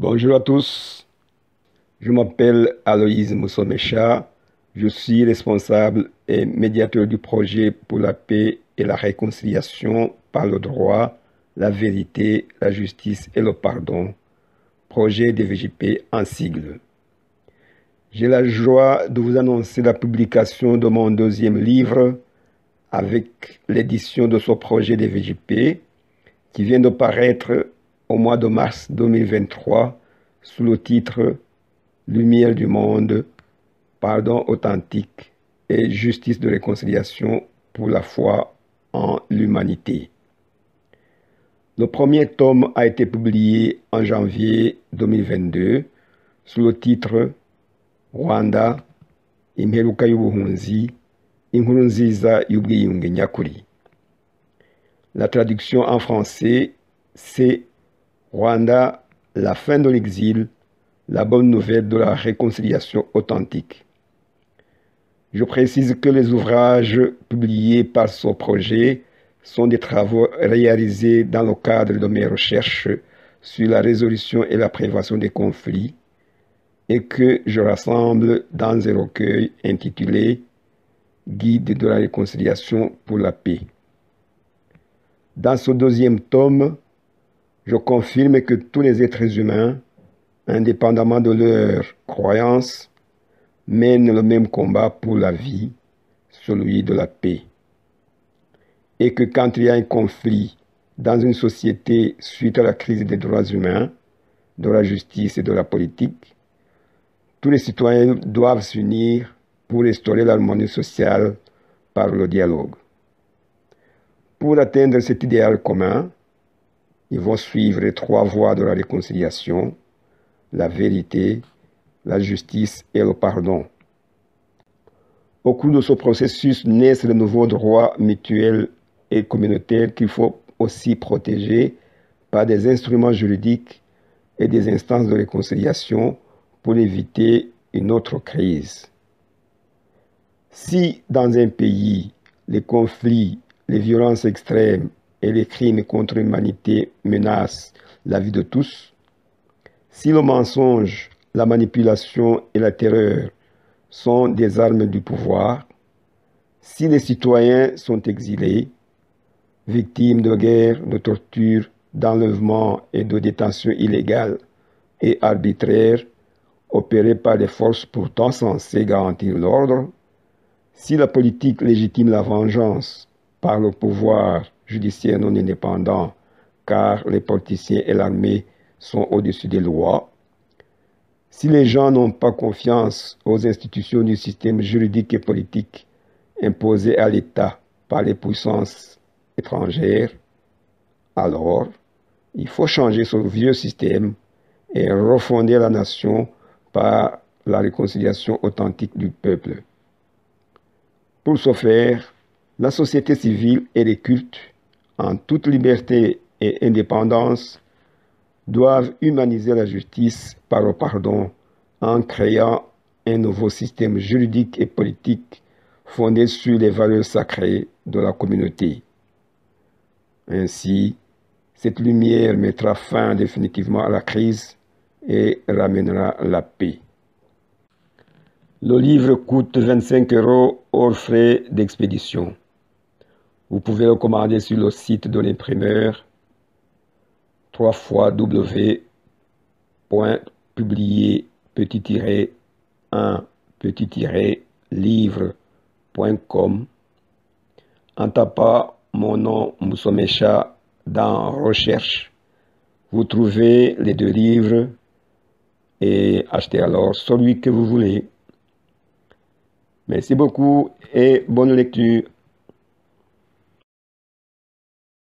Bonjour à tous, je m'appelle Aloïse Moussomecha, je suis responsable et médiateur du projet pour la paix et la réconciliation par le droit, la vérité, la justice et le pardon, projet DVJP en sigle. J'ai la joie de vous annoncer la publication de mon deuxième livre avec l'édition de ce projet DVJP qui vient de paraître au mois de mars 2023 sous le titre Lumière du monde, pardon authentique et justice de réconciliation pour la foi en l'humanité. Le premier tome a été publié en janvier 2022 sous le titre Rwanda, imperuka y'ubuhunzi, inkuru nziza y'ubwiyunge nyakuri. La traduction en français, c'est Rwanda, la fin de l'exil, la bonne nouvelle de la réconciliation authentique. Je précise que les ouvrages publiés par ce projet sont des travaux réalisés dans le cadre de mes recherches sur la résolution et la prévention des conflits et que je rassemble dans un recueil intitulé Guide de la réconciliation pour la paix. Dans ce deuxième tome, je confirme que tous les êtres humains, indépendamment de leurs croyances, mènent le même combat pour la vie, celui de la paix. Et que quand il y a un conflit dans une société suite à la crise des droits humains, de la justice et de la politique, tous les citoyens doivent s'unir pour restaurer l'harmonie sociale par le dialogue. Pour atteindre cet idéal commun, ils vont suivre les trois voies de la réconciliation, la vérité, la justice et le pardon. Au cours de ce processus naissent de nouveaux droits mutuels et communautaires qu'il faut aussi protéger par des instruments juridiques et des instances de réconciliation pour éviter une autre crise. Si dans un pays, les conflits, les violences extrêmes et les crimes contre l'humanité menacent la vie de tous, si le mensonge, la manipulation et la terreur sont des armes du pouvoir, si les citoyens sont exilés, victimes de guerres, de tortures, d'enlèvements et de détentions illégales et arbitraires opérées par des forces pourtant censées garantir l'ordre, si la politique légitime la vengeance par le pouvoir judiciaire non indépendant, car les politiciens et l'armée sont au-dessus des lois, si les gens n'ont pas confiance aux institutions du système juridique et politique imposées à l'État par les puissances étrangères, alors il faut changer ce vieux système et refonder la nation par la réconciliation authentique du peuple. Pour ce faire, la société civile et les cultes, en toute liberté et indépendance, doivent humaniser la justice par le pardon en créant un nouveau système juridique et politique fondé sur les valeurs sacrées de la communauté. Ainsi, cette lumière mettra fin définitivement à la crise et ramènera la paix. Le livre coûte 25 € hors frais d'expédition. Vous pouvez le commander sur le site de l'imprimeur www.publier-un-livre.com en tapant mon nom Moussomecha dans Recherche. Vous trouvez les deux livres et achetez alors celui que vous voulez. Merci beaucoup et bonne lecture.